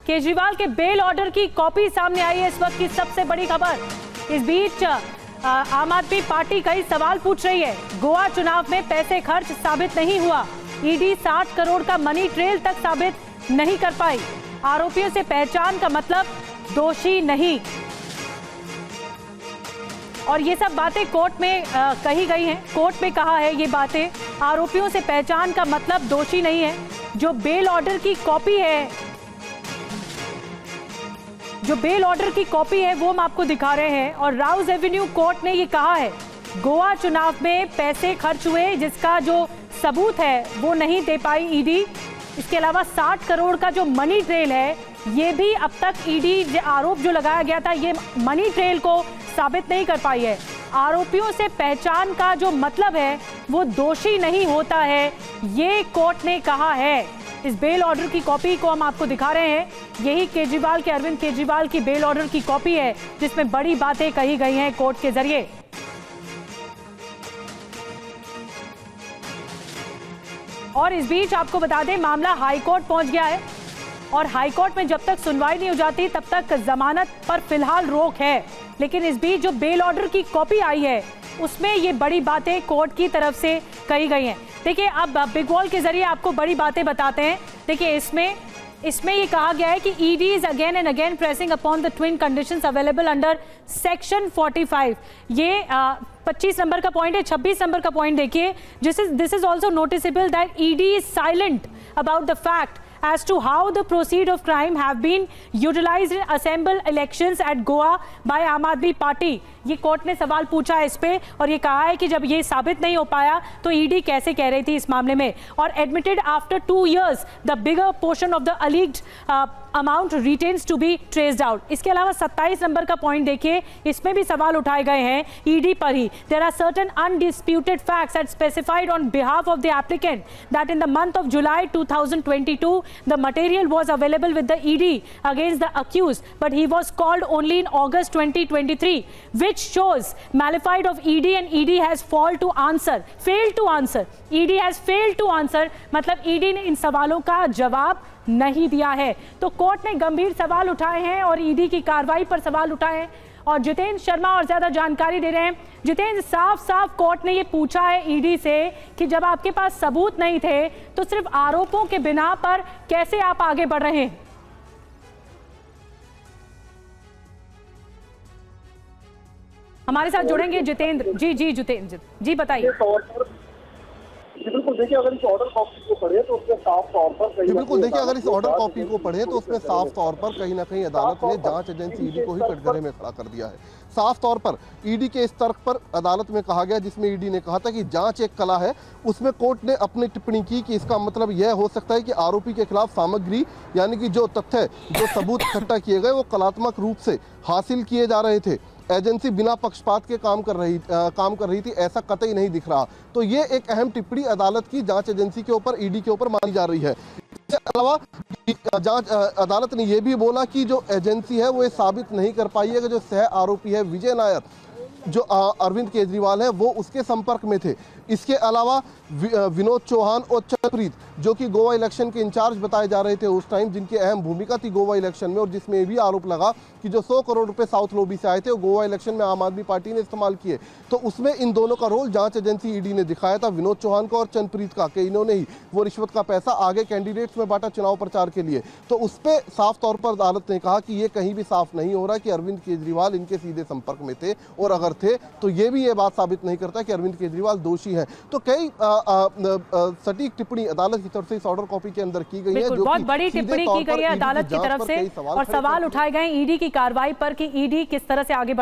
केजरीवाल के bail order की copy सामने आई है इस वक्त की सबसे बड़ी खबर। इस बीच आम आदमी पार्टी कई सवाल पूछ रही है। गोवा चुनाव में पैसे खर्च साबित नहीं हुआ, ईडी 60 करोड़ का मनी ट्रेल तक साबित नहीं कर पाई। आरोपियों से पहचान का मतलब दोषी नहीं। और ये सब बातें कोर्ट में कही गई हैं। कोर्ट में कहा है ये बातें, आरोपियों से पहचान का मतलब दोषी नहीं है। जो बेल ऑर्डर की कॉपी है, वो हम आपको दिखा रहे हैं। और राउज एवेन्यू कोर्ट ने ये कहा है, गोवा चुनाव में पैसे खर्च हुए जिसका जो सबूत है वो नहीं दे पाई ईडी। इसके अलावा 60 करोड़ का जो मनी ट्रेल है, ये भी अब तक ईडी आरोप जो लगाया गया था, ये मनी ट्रेल को साबित नहीं कर पाई है। आरोपियों से पहचान का जो मतलब है वो दोषी नहीं होता है, ये कोर्ट ने कहा है। इस बेल ऑर्डर की कॉपी को हम आपको दिखा रहे हैं। यही केजरीवाल के, अरविंद केजरीवाल की बेल ऑर्डर की कॉपी है जिसमें बड़ी बातें कही गई हैं कोर्ट के जरिए। और इस बीच आपको बता दें, मामला हाईकोर्ट पहुंच गया है और हाईकोर्ट में जब तक सुनवाई नहीं हो जाती तब तक जमानत पर फिलहाल रोक है। लेकिन इस बीच जो बेल ऑर्डर की कॉपी आई है उसमें ये बड़ी बातें कोर्ट की तरफ से कही गई हैं। देखिए, अब बिग वॉल के जरिए आपको बड़ी बातें बताते हैं। देखिए, इसमें ये कहा गया है कि ED is again and again pressing upon the twin conditions available under section 45। ये 25 नंबर का पॉइंट है। 26 नंबर का पॉइंट देखिए, this is also noticeable that ED is silent about the fact as to how the proceeds of crime have been utilized in assembled elections at Goa by आम आदमी party. ये court ने सवाल पूछा है इस पे और ये कहा है कि जब ये साबित नहीं हो पाया तो ईडी कैसे कह रही थी इस मामले में। और admitted after 2 years the bigger portion of the alleged amount remains to be traced out. इसके अलावा 27 नंबर का पॉइंट देखिए, इसमें भी सवाल उठाए गए हैं ईडी पर ही। There are certain undisputed facts at specified on behalf of the applicant that in the month of July 2022 the material was available with the ED against the accused, but he was called only in August 2023, which shows malified of ED and ED has failed to answer. ED has failed to answer, मतलब ED ने इन सवालों का जवाब नहीं दिया है। तो court ने गंभीर सवाल उठाए हैं और ईडी की कार्रवाई पर सवाल उठाए हैं। और जितेंद्र शर्मा और ज्यादा जानकारी दे रहे हैं। जितेंद्र, साफ साफ कोर्ट ने ये पूछा है ईडी से कि जब आपके पास सबूत नहीं थे तो सिर्फ आरोपों के बिना पर कैसे आप आगे बढ़ रहे हैं? हमारे साथ जुड़ेंगे जितेंद्र जी। जितेंद्र जी बताइए। बिल्कुल देखिए, अगर इस ऑर्डर कॉपी को पढ़े तो उसमें साफ तौर पर कहीं ना कहीं अदालत ने जांच एजेंसी ईडी को ही कटघरे में खड़ा कर दिया है। साफ तौर पर ईडी के इस तर्क पर अदालत में कहा गया, जिसमें ईडी ने कहा था कि जांच एक कला है। उसमें कोर्ट ने अपनी टिप्पणी की कि इसका मतलब यह हो सकता है कि आरोपी के खिलाफ सामग्री, यानी कि जो तथ्य, जो सबूत इकट्ठा किए गए, वो कलात्मक रूप से हासिल किए जा रहे थे। एजेंसी बिना पक्षपात के काम कर रही थी, ऐसा कतई नहीं दिख रहा। तो ये एक अहम टिप्पणी अदालत की जांच एजेंसी के ऊपर, ईडी के ऊपर मानी जा रही है। इसके अलावा जांच अदालत ने यह भी बोला कि जो एजेंसी है वो ये साबित नहीं कर पाई है कि जो सह आरोपी है विजय नायर, जो अरविंद केजरीवाल है, वो उसके संपर्क में थे। इसके अलावा विनोद चौहान और चंद्रप्रीत, जो कि गोवा इलेक्शन के इंचार्ज बताए जा रहे थे उस टाइम, जिनकी अहम भूमिका थी गोवा इलेक्शन में, और जिसमें भी आरोप लगा कि जो 100 करोड़ रुपए साउथ लॉबी से आए थे वो गोवा इलेक्शन में आम आदमी पार्टी ने इस्तेमाल किए। तो उसमें इन दोनों का रोल जांच एजेंसी ईडी ने दिखाया था, विनोद चौहान का और चंद्रप्रीत का, कि इन्होंने ही वो रिश्वत का पैसा आगे कैंडिडेट्स में बांटा चुनाव प्रचार के लिए। तो उस पर साफ तौर पर अदालत ने कहा कि ये कहीं भी साफ नहीं हो रहा कि अरविंद केजरीवाल इनके सीधे संपर्क में थे, और अगर थे तो ये भी ये बात साबित नहीं करता कि अरविंद केजरीवाल दोषी है। तो कई सटीक टिप्पणी अदालत की तरफ से इस ऑर्डर कॉपी के अंदर की गई है, जो बहुत बड़ी टिप्पणी की गई है अदालत की तरफ से, और सवाल उठाए गए ईडी की कार्रवाई पर कि ईडी किस तरह से आगे